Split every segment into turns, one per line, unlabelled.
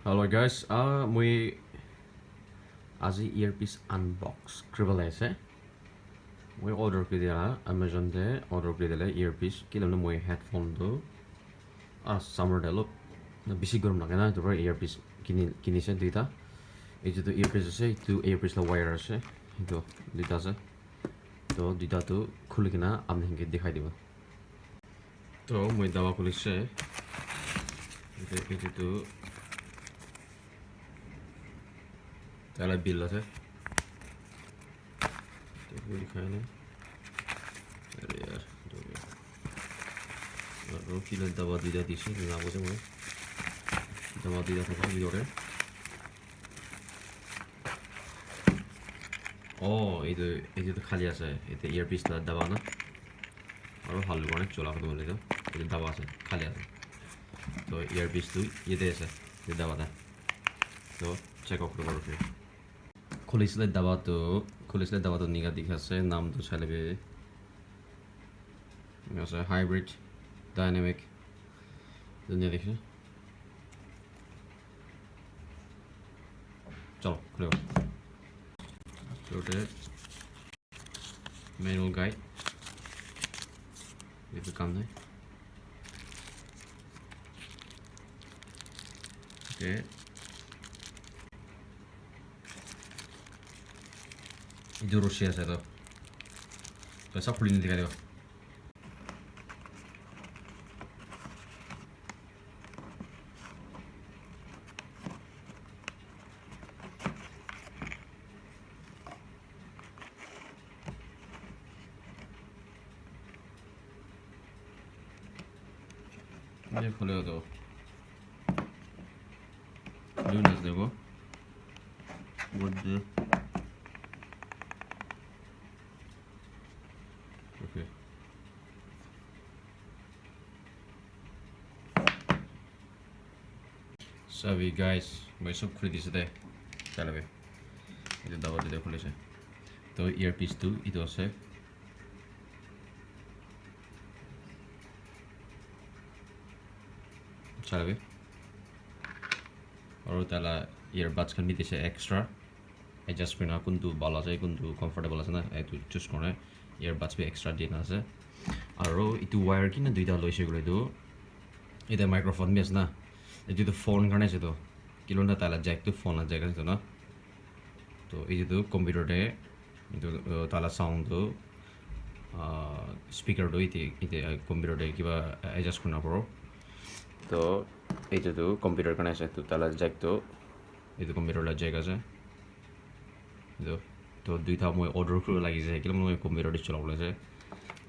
Hello guys, মই আজি earpiece unbox কৰিব লাগিছে। মই অৰ্ডাৰ কৰি দিয়া Amazon-তে অৰ্ডাৰ কৰি দিলে earpiece কিলনে মই হেডফোনটো সামাৰতে অলপ বেছি গৰম লাগে না তোমাৰ earpiece কিনিছে দুটা। এইটো earpiece আছে, এইটো earpiece ৰ wire আছে, এইটো দুটা আছে। তো দুটাটো খুলি কিনা আপোনাক দেখাই দিব। তো মই দাবা খুলিছে এইটো তাহলে বিল আছে तो दिखाया नहीं अरे यार जो भी रोकी ने दवा दी जाती थी ना बोले मैं दवा दी जाता था वीडियो रे ये तो खाली ऐसा है ये ईयरपीस ला दवा ना और हल्लू करने चला कर बोले तो ये दवा से खाली ऐसा तो ईयरपीस तो ये ऐसा ये दवा था तो चेकआउट करो फिर खुलिसले दवा तो निगा दिखाছে नाम तो चलेबे আছে হাইব্রিড ডাইনামিক দুনিয়া দেখে চলো খুলে ওটা ম্যানুয়াল গাইড ये काम है ओके ಇದು ರುಷಿ আছে তো पैसा खुली नहीं दिखा देगा ये खुले तो लूनस देखो what the okay सभी गाइस मैं सब खुली दिसे दे चलो बे ये दवा दे खुले से तो ईयरपीस तो इधर से चलो बे और ताला ईयरबड्स kan भी दिसे एक्स्ट्रा एडजस्ट करना कुंतु बाला जाए कुंतु कंफर्टेबल আছে না এটো চুজ করে ईयरबड्स भी एक्स्ट्रा দিনা আছে আৰু ইটো ওয়্যাৰ কিনা দুইটা লৈছে গলে তো এটা মাইক্রোফোন भी আছে না এই যে ফোন কানে আছে তো কিলোনা তালা জ্যাক তো ফোন আছে জায়গা তো না তো এই যে তো কম্পিউটারে তো তালা সাউন্ড তো স্পিকার তো ইতে কম্পিউটারে কিবা এডজাস্ট করনা পড়ো তো এই যে তো কম্পিউটার কানে আছে তো তালা জ্যাক তো এই তো কম্পিউটার জায়গা আছে তো দুইটা মই অর্ডার করে লাগিছে কিলো মই কম্পিউটারে চলাবলে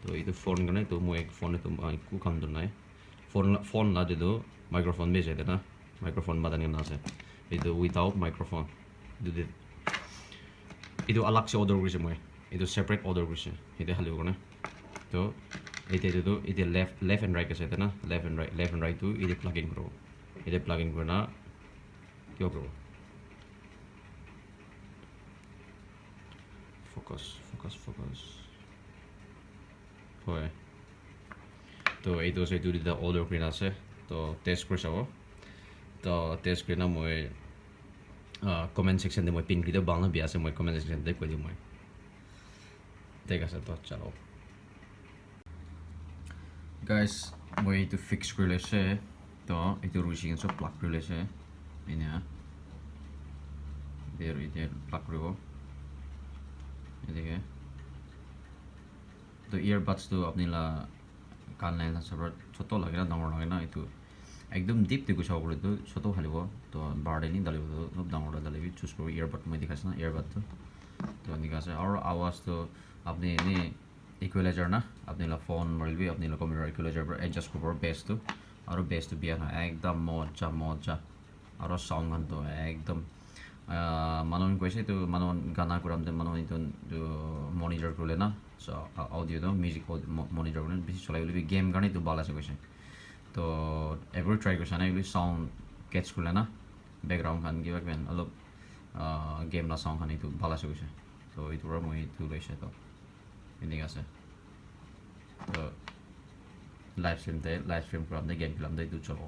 তো এই তো ফোন কানে তো মই এক ফোনে তো কু কাম তো নাই फोन ना दे दो माइक्रोफोन भी चाहिए ना माइक्रोफोन बताने ना से इधर विदाउट माइक्रोफोन इधर अलग से ऑर्डर करें मैं इधर सेपरेट ऑर्डर करें इधर हाल होगा ना तो इधर लेफ्ट एंड राइट कैसे ना लेफ्ट एंड राइट तो इधर प्लग इन करो इधर प्लग इन करना क्यों करो फोकस फोकस फोकस होए तो এই তো সেই দুইটা অর্ডার কৰি আছে তো টেষ্ট কৰি চাব তো টেষ্ট কৰি না মই কমেন্ট সেকশন মই পিন কৰি দিম বাংলা বি আছে মই কমেন্ট সেকশন তে কৈ দিম মই ঠিক আছে তো চলো গাইস মই এইটো ফিক্স কৰি লৈছে তো এইটো ৰুচি সব প্লাগ কৰি লৈছে এনে দেৰ ইতে প্লাগ কৰিব এদিকে তো ইয়ারবাডস তো আপনিলা कान लाइन सब छोटो लगे ना डांगर लगे ना ये एकदम डीप देखो चाव बोले तो छोटो खाली वो तो बारडे नहीं डाले तो अब डांगर डाले भी चूज करो ईयरबड में दिखा ना ईयरबड तो दिखा से और आवाज़ तो अपने ने इक्वलाइजर ना अपने ला फोन मॉडल भी अपने ला कंप्यूटर इक्वलाइजर पर एडजस्ट करो बेस तो और बेस तो बिया ना एकदम मौजा और साउंड गान तो एकदम मानो कैसे तो मानो गाना कुराम तो मानो तो जो मॉनिटर कर लेना सो ऑडियो तो म्यूजिक मॉनिटर करने बेसिक चला भी गेम गाने तो बाला से कैसे तो एवरी ट्राई कैसे ना साउंड कैच कर लेना बैकग्राउंड खान की बात में अलग गेम ना साउंड खाने तो बाला से कैसे तो इधर मैं तो लेसे तो इन्हीं का से तो लाइव स्ट्रीम कराम दे गेम खेलाम दे तो चलो